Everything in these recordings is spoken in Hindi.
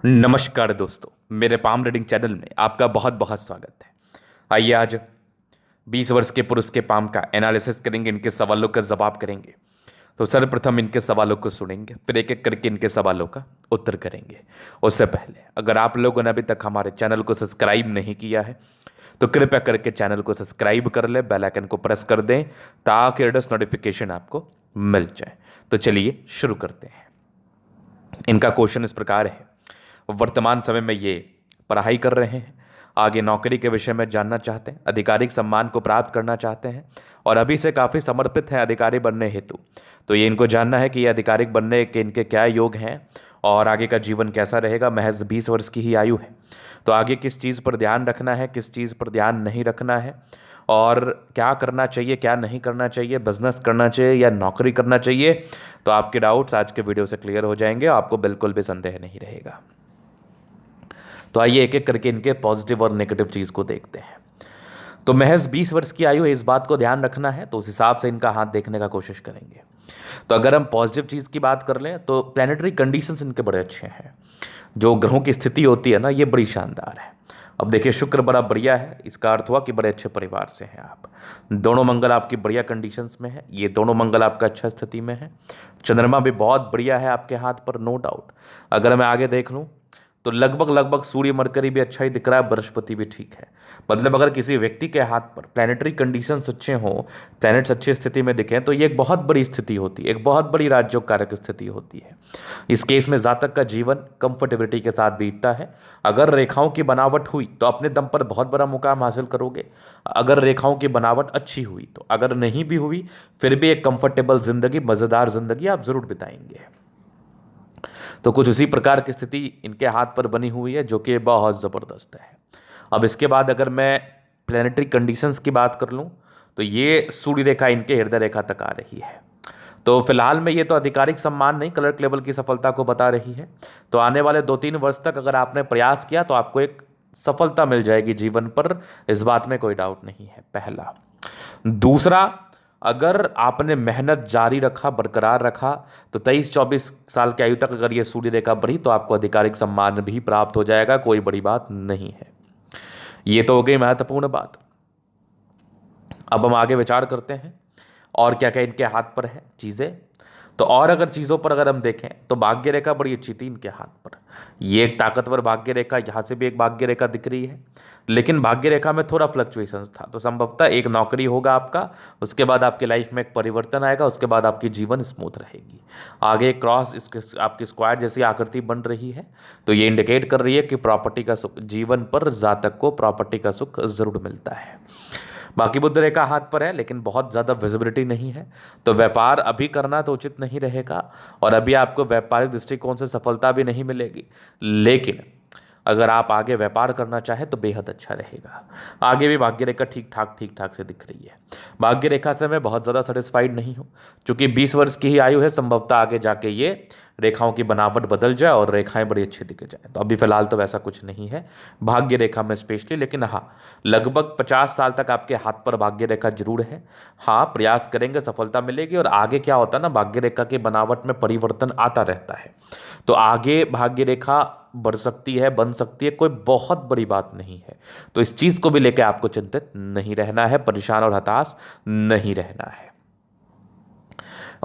नमस्कार दोस्तों, मेरे पाम रीडिंग चैनल में आपका बहुत बहुत स्वागत है। आइए आज 20 वर्ष के पुरुष के पाम का एनालिसिस करेंगे, इनके सवालों का जवाब करेंगे। तो सर्वप्रथम इनके सवालों को सुनेंगे, फिर एक एक करके इनके सवालों का उत्तर करेंगे। उससे पहले अगर आप लोगों ने अभी तक हमारे चैनल को सब्सक्राइब नहीं किया है तो कृपया करके चैनल को सब्सक्राइब कर ले, बेल आइकन को प्रेस कर दें ताकि लेटेस्ट नोटिफिकेशन आपको मिल जाए। तो चलिए शुरू करते हैं। इनका क्वेश्चन इस प्रकार है। वर्तमान समय में ये पढ़ाई कर रहे हैं, आगे नौकरी के विषय में जानना चाहते हैं, आधिकारिक सम्मान को प्राप्त करना चाहते हैं और अभी से काफ़ी समर्पित हैं अधिकारी बनने हेतु। तो ये इनको जानना है कि ये अधिकारिक बनने के इनके क्या योग हैं और आगे का जीवन कैसा रहेगा। महज 20 वर्ष की ही आयु है, तो आगे किस चीज़ पर ध्यान रखना है, किस चीज़ पर ध्यान नहीं रखना है और क्या करना चाहिए क्या नहीं करना चाहिए, बिजनेस करना चाहिए या नौकरी करना चाहिए, तो आपके डाउट्स आज के वीडियो से क्लियर हो जाएंगे। आपको बिल्कुल भी संदेह नहीं रहेगा। तो आइए एक एक करके इनके पॉजिटिव और नेगेटिव चीज़ को देखते हैं। तो महज 20 वर्ष की आयु है, इस बात को ध्यान रखना है, तो उस हिसाब से इनका हाथ देखने का कोशिश करेंगे। तो अगर हम पॉजिटिव चीज़ की बात कर लें तो प्लानिटरी कंडीशंस इनके बड़े अच्छे हैं। जो ग्रहों की स्थिति होती है ना, ये बड़ी शानदार है। अब देखिए, शुक्र बड़ा बढ़िया है, इसका अर्थ हुआ कि बड़े अच्छे परिवार से हैं आप। दोनों मंगल आपकी बढ़िया कंडीशंस में है, ये दोनों मंगल आपका अच्छा स्थिति में है। चंद्रमा भी बहुत बढ़िया है आपके हाथ पर, नो डाउट। अगर मैं आगे देख लूँ तो लगभग लगभग सूर्य मरकरी भी अच्छा ही दिख रहा है, बृहस्पति भी ठीक है। मतलब अगर किसी व्यक्ति के हाथ पर प्लानिटरी कंडीशंस अच्छे हों, प्लैनेट्स अच्छी स्थिति में दिखें, तो ये एक बहुत बड़ी स्थिति होती है, एक बहुत बड़ी राजयोग कारक स्थिति होती है। इस केस में जातक का जीवन कंफर्टेबिलिटी के साथ बीतता है। अगर रेखाओं की बनावट हुई तो अपने दम पर बहुत बड़ा मुकाम हासिल करोगे, अगर रेखाओं की बनावट अच्छी हुई तो, अगर नहीं भी हुई फिर भी एक कंफर्टेबल जिंदगी, मज़ेदार जिंदगी आप जरूर बिताएंगे। तो कुछ उसी प्रकार की स्थिति इनके हाथ पर बनी हुई है, जो कि बहुत ज़बरदस्त है। अब इसके बाद अगर मैं प्लानिटरी कंडीशंस की बात कर लूँ तो ये सूर्य रेखा इनके हृदय रेखा तक आ रही है। तो फिलहाल में ये तो आधिकारिक सम्मान नहीं, क्लर्क लेवल की सफलता को बता रही है। तो आने वाले 2-3 वर्ष तक अगर आपने प्रयास किया तो आपको एक सफलता मिल जाएगी जीवन पर, इस बात में कोई डाउट नहीं है, पहला। दूसरा, अगर आपने मेहनत जारी रखा, बरकरार रखा, तो 23-24 साल की आयु तक अगर ये सूर्य रेखा बढ़ी तो आपको आधिकारिक सम्मान भी प्राप्त हो जाएगा, कोई बड़ी बात नहीं है। ये तो हो गई महत्वपूर्ण बात। अब हम आगे विचार करते हैं और क्या क्या इनके हाथ पर है चीज़ें। तो और अगर चीज़ों पर अगर हम देखें तो भाग्य रेखा बड़ी अच्छी थी इनके हाथ पर। ये एक ताकतवर भाग्य रेखा, यहाँ से भी एक भाग्य रेखा दिख रही है, लेकिन भाग्य रेखा में थोड़ा फ्लक्चुएशंस था। तो संभवतः एक नौकरी होगा आपका, उसके बाद आपकी लाइफ में एक परिवर्तन आएगा, उसके बाद आपकी जीवन स्मूथ रहेगी। आगे क्रॉस इसके आपकी स्क्वायर जैसी आकृति बन रही है, तो ये इंडिकेट कर रही है कि प्रॉपर्टी का सुख, जीवन पर जातक को प्रॉपर्टी का सुख जरूर मिलता है। बाकी बुध रेखा हाथ पर है, लेकिन बहुत ज़्यादा विजिबिलिटी नहीं है, तो व्यापार अभी करना तो उचित नहीं रहेगा और अभी आपको व्यापारिक दृष्टिकोण से सफलता भी नहीं मिलेगी। लेकिन अगर आप आगे व्यापार करना चाहें तो बेहद अच्छा रहेगा। आगे भी भाग्य रेखा ठीक ठाक से दिख रही है। भाग्य रेखा से मैं बहुत ज़्यादा सेटिस्फाइड नहीं हूँ, चूंकि 20 वर्ष की ही आयु है, संभवतः आगे जाके ये रेखाओं की बनावट बदल जाए और रेखाएं बड़ी अच्छी दिख जाए। तो अभी फिलहाल तो वैसा कुछ नहीं है भाग्य रेखा में स्पेशली, लेकिन हाँ, लगभग 50 साल तक आपके हाथ पर भाग्य रेखा जरूर है। हाँ, प्रयास करेंगे सफलता मिलेगी। और आगे क्या होता है ना, भाग्य रेखा की बनावट में परिवर्तन आता रहता है, तो आगे भाग्य रेखा बढ़ सकती है, बन सकती है, कोई बहुत बड़ी बात नहीं है। तो इस चीज़ को भी लेकर आपको चिंतित नहीं रहना है, परेशान और हताश नहीं रहना है।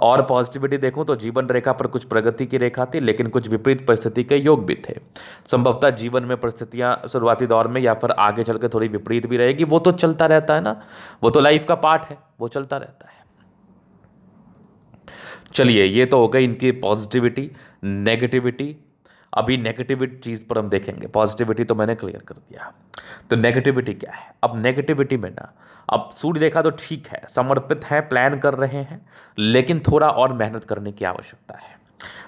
और पॉजिटिविटी देखूं तो जीवन रेखा पर कुछ प्रगति की रेखा थी, लेकिन कुछ विपरीत परिस्थिति के योग भी थे। संभवतः जीवन में परिस्थितियां शुरुआती दौर में या फिर आगे चल के थोड़ी विपरीत भी रहेगी, वो तो चलता रहता है ना, वो तो लाइफ का पार्ट है, वो चलता रहता है। चलिए, ये तो हो गई इनकी पॉजिटिविटी। नेगेटिविटी, अभी नेगेटिविटी चीज़ पर हम देखेंगे। पॉजिटिविटी तो मैंने क्लियर कर दिया, तो नेगेटिविटी क्या है। अब नेगेटिविटी में ना, अब सूर्य रेखा तो ठीक है, समर्पित है, प्लान कर रहे हैं, लेकिन थोड़ा और मेहनत करने की आवश्यकता है।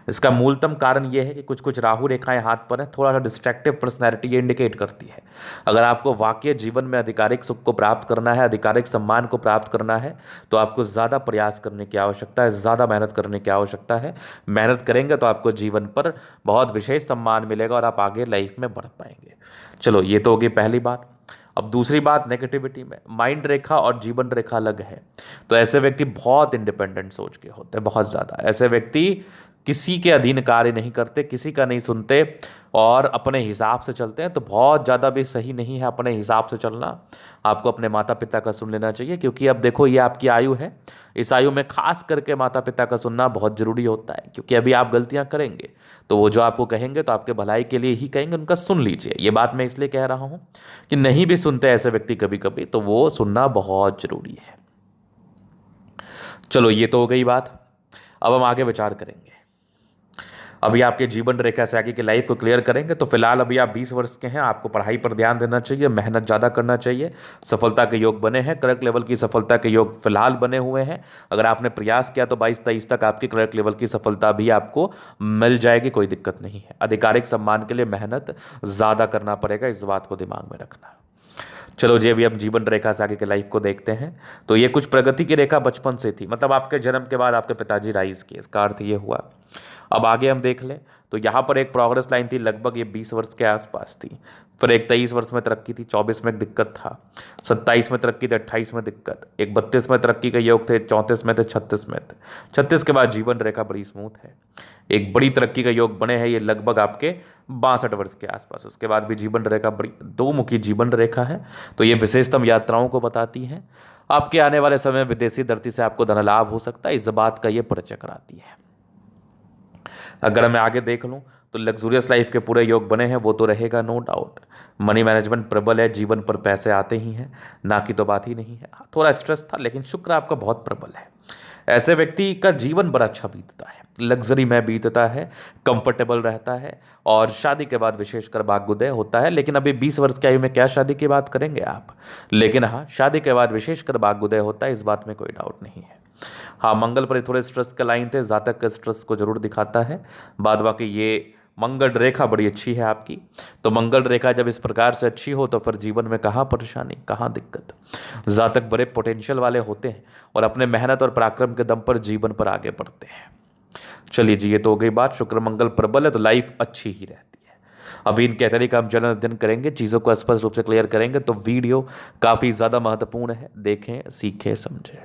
इसका मूलतम कारण यह है कि कुछ कुछ राहु रेखाएं हाथ पर हैं, थोड़ा सा डिस्ट्रैक्टिव पर्सनैलिटी ये इंडिकेट करती है। अगर आपको वाकई जीवन में आधिकारिक सुख को प्राप्त करना है, आधिकारिक सम्मान को प्राप्त करना है, तो आपको ज़्यादा प्रयास करने की आवश्यकता है, ज़्यादा मेहनत करने की आवश्यकता है। मेहनत करेंगे तो आपको जीवन पर बहुत विशेष सम्मान मिलेगा और आप आगे लाइफ में बढ़ पाएंगे। चलो, ये तो होगी पहली बात। अब दूसरी बात, नेगेटिविटी में माइंड रेखा और जीवन रेखा अलग है। तो ऐसे व्यक्ति बहुत इंडिपेंडेंट सोच के होते हैं, बहुत ज़्यादा। ऐसे व्यक्ति किसी के अधीन कार्य नहीं करते, किसी का नहीं सुनते और अपने हिसाब से चलते हैं, तो बहुत ज़्यादा भी सही नहीं है अपने हिसाब से चलना। आपको अपने माता पिता का सुन लेना चाहिए, क्योंकि अब देखो ये आपकी आयु है, इस आयु में खास करके माता पिता का सुनना बहुत ज़रूरी होता है, क्योंकि अभी आप गलतियां करेंगे तो वो जो आपको कहेंगे तो आपके भलाई के लिए ही कहेंगे, उनका सुन लीजिए। ये बात मैं इसलिए कह रहा हूँ कि नहीं भी सुनते ऐसे व्यक्ति कभी कभी, तो वो सुनना बहुत ज़रूरी है। चलो ये तो हो गई बात, अब हम आगे विचार करेंगे। अभी आपके जीवन रेखा से आगे की लाइफ को क्लियर करेंगे। तो फिलहाल अभी आप 20 वर्ष के हैं, आपको पढ़ाई पर ध्यान देना चाहिए, मेहनत ज़्यादा करना चाहिए। सफलता के योग बने हैं, क्लर्क लेवल की सफलता के योग फिलहाल बने हुए हैं। अगर आपने प्रयास किया तो 22-23 तक आपकी क्लर्क लेवल की सफलता भी आपको मिल जाएगी, कोई दिक्कत नहीं है। आधिकारिक सम्मान के लिए मेहनत ज़्यादा करना पड़ेगा, इस बात को दिमाग में रखना। चलो जी, अभी हम जीवन रेखा से आगे के लाइफ को देखते हैं। तो ये कुछ प्रगति की रेखा बचपन से थी, मतलब आपके जन्म के बाद आपके पिताजी राइज किए, इसका अर्थ ये हुआ। अब आगे हम देख लें तो यहाँ पर एक प्रोग्रेस लाइन थी, लगभग ये 20 वर्ष के आसपास थी। फिर एक 23 वर्ष में तरक्की थी, 24 में एक दिक्कत था, 27 में तरक्की थी, 28 में दिक्कत, एक 32 में तरक्की के योग थे, 34 में थे, 36 में थे। 36 के बाद जीवन रेखा बड़ी स्मूथ है, एक बड़ी तरक्की का योग बने हैं, ये लगभग आपके 62 वर्ष के आसपास। उसके बाद भी जीवन रेखा बड़ी दो मुखी जीवन रेखा है, तो ये विशेषतम यात्राओं को बताती है। आपके आने वाले समय विदेशी धरती से आपको धन लाभ हो सकता है, इस बात का ये परिचय कराती है। अगर मैं आगे देख लूँ तो लग्जूरियस लाइफ के पूरे योग बने हैं, वो तो रहेगा नो डाउट। मनी मैनेजमेंट प्रबल है, जीवन पर पैसे आते ही हैं, ना की तो बात ही नहीं है। थोड़ा स्ट्रेस था, लेकिन शुक्र आपका बहुत प्रबल है। ऐसे व्यक्ति का जीवन बड़ा अच्छा बीतता है, लग्जरी में बीतता है, कंफर्टेबल रहता है, और शादी के बाद विशेषकर भाग्योदय होता है। लेकिन अभी 20 वर्ष की आयु में क्या शादी की बात करेंगे आप, लेकिन हाँ, शादी के बाद विशेषकर भाग्योदय होता है, इस बात में कोई डाउट नहीं है। हाँ, मंगल पर थोड़े स्ट्रेस के लाइन थे, जातक के स्ट्रेस को जरूर दिखाता है। बाद बाकी ये मंगल रेखा बड़ी अच्छी है आपकी, तो मंगल रेखा जब इस प्रकार से अच्छी हो तो फिर जीवन में कहाँ परेशानी, कहाँ दिक्कत। जातक बड़े पोटेंशियल वाले होते हैं और अपने मेहनत और पराक्रम के दम पर जीवन पर आगे बढ़ते हैं। चलिए जी, ये तो हो गई बात। शुक्र मंगल प्रबल है तो लाइफ अच्छी ही रहती है। अभी इन कैटेगरी का हम जन अध्ययन करेंगे, चीज़ों को स्पष्ट रूप से क्लियर करेंगे, तो वीडियो काफ़ी ज़्यादा महत्वपूर्ण है, देखें, सीखें, समझें।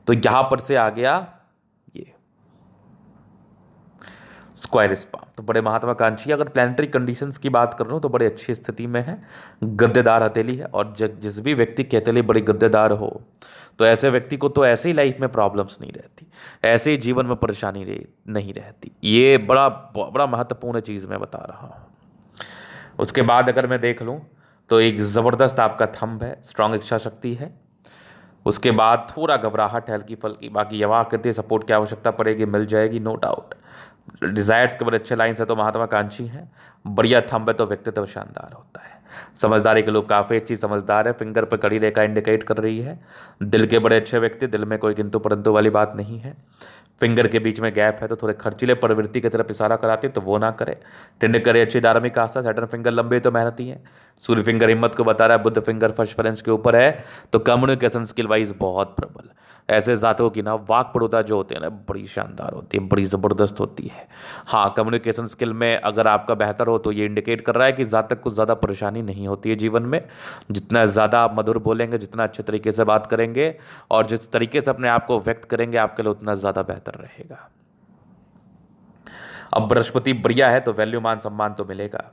तो यहां पर से आ गया ये स्क्वायर स्पाम, तो बड़े महत्वाकांक्षी। अगर प्लानिटरी कंडीशंस की बात कर रहा हूं तो बड़े अच्छी स्थिति में है, गद्देदार हथेली है, और जिस भी व्यक्ति की हथेली बड़ी गद्देदार हो तो ऐसे व्यक्ति को तो ऐसे ही लाइफ में प्रॉब्लम्स नहीं रहती, ऐसे ही जीवन में परेशानी नहीं रहती। ये बड़ा बड़ा महत्वपूर्ण चीज़ मैं बता रहा हूँ। उसके बाद अगर मैं देख लूँ तो एक ज़बरदस्त आपका थंब है, स्ट्रांग इच्छा शक्ति है। उसके बाद थोड़ा घबराहट, हल्की फल्की, बाकी यवा आकृति सपोर्ट की आवश्यकता पड़ेगी, मिल जाएगी नो डाउट। डिजायर्स के बड़े अच्छे लाइन्स है तो महत्वाकांक्षी है, बढ़िया थंब है तो व्यक्तित्व शानदार होता है। समझदारी के लोग काफ़ी अच्छी समझदार है, फिंगर पर कड़ी रेखा इंडिकेट कर रही है। दिल के बड़े अच्छे व्यक्ति, दिल में कोई किंतु परंतु वाली बात नहीं है। फिंगर के बीच में गैप है तो थोड़े खर्चीले प्रवृत्ति की तरफ इशारा कराती है, तो वो ना करे। टिंड करे अच्छी धार्मिक आस्था, सैटर्न फिंगर लंबे तो मेहनती है। सूर्य फिंगर हिम्मत को बता रहा है, बुध फिंगर फर्स्ट के ऊपर है, तो कम्युनिकेशन स्किल वाइज बहुत प्रबल। ऐसे जातकों की ना वाक पड़ोता जो होते हैं ना, बड़ी शानदार होती है, बड़ी ज़बरदस्त होती है। हाँ, कम्युनिकेशन स्किल में अगर आपका बेहतर हो तो ये इंडिकेट कर रहा है कि जातक को ज़्यादा परेशानी नहीं होती है जीवन में। जितना ज़्यादा आप मधुर बोलेंगे, जितना अच्छे तरीके से बात करेंगे और जिस तरीके से अपने आप को व्यक्त करेंगे, आपके लिए उतना ज़्यादा बेहतर रहेगा। अब बृहस्पति बढ़िया है तो वैल्यू मान सम्मान तो मिलेगा।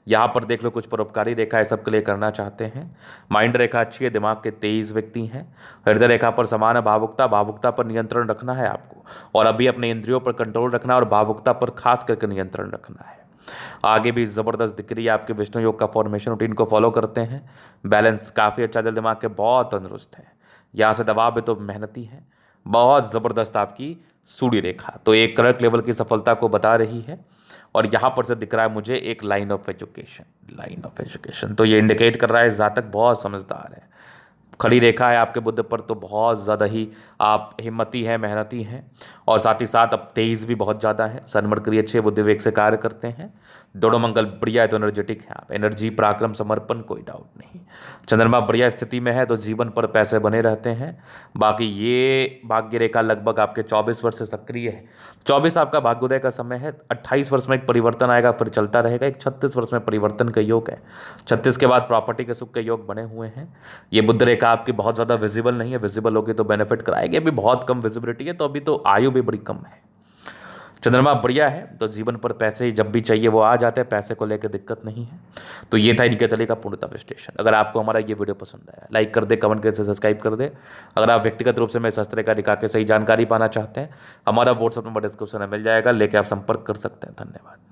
यहाँ पर देख लो कुछ परोपकारी रेखा है, सबके लिए करना चाहते हैं। माइंड रेखा अच्छी है, दिमाग के तेज व्यक्ति हैं। हृदय रेखा पर समान है भावुकता, भावुकता पर नियंत्रण रखना है आपको, और अभी अपने इंद्रियों पर कंट्रोल रखना है और भावुकता पर खास करके नियंत्रण रखना है। आगे भी ज़बरदस्त दिख रही है आपके विष्णु योग का फॉर्मेशन रूटीन को फॉलो करते हैं, बैलेंस काफ़ी अच्छा, दिल दिमाग के बहुत तंदुरुस्त है। यहाँ से दबाव है तो मेहनती है, बहुत ज़बरदस्त आपकी सूर्य रेखा, तो एक क्लर्क लेवल की सफलता को बता रही है। और यहाँ पर से दिख रहा है मुझे एक लाइन ऑफ एजुकेशन, तो ये इंडिकेट कर रहा है जातक बहुत समझदार है। खड़ी रेखा है आपके बुद्ध पर तो बहुत ज़्यादा ही आप हिम्मती हैं, मेहनती हैं, और साथ ही साथ अब तेज भी बहुत ज़्यादा है। सन मरकरी अच्छे बुद्धि वेग से कार्य करते हैं। दोनों मंगल बढ़िया है तो एनर्जेटिक है आप, एनर्जी, पराक्रम, समर्पण, कोई डाउट नहीं। चंद्रमा बढ़िया स्थिति में है तो जीवन पर पैसे बने रहते हैं। बाकी ये भाग्य रेखा लगभग आपके 24 वर्ष से सक्रिय है। 24 आपका भाग्योदय का समय है, 28 वर्ष में एक परिवर्तन आएगा, फिर चलता रहेगा। एक 36 वर्ष में परिवर्तन का योग है, 36 के बाद प्रॉपर्टी के सुख के योग बने हुए हैं। ये बुद्ध रेखा आपकी बहुत ज़्यादा विजिबल नहीं है, विजिबल होगी तो बेनिफिट कराएगी, अभी बहुत कम विजिबिलिटी है, तो अभी तो आयु भी बड़ी कम है। चंद्रमा बढ़िया है तो जीवन पर पैसे जब भी चाहिए वो आ जाते हैं, पैसे को लेकर दिक्कत नहीं है। तो ये था इनके तले का पूर्णतः विश्लेषण। अगर आपको हमारा ये वीडियो पसंद आया, लाइक कर दे, कमेंट करके सब्सक्राइब कर दे। अगर आप व्यक्तिगत रूप से मेरे शास्त्र का दिखा के सही जानकारी पाना चाहते हैं, हमारा व्हाट्सअप नंबर डिस्क्रिप्शन में मिल जाएगा, लेके आप संपर्क कर सकते हैं। धन्यवाद।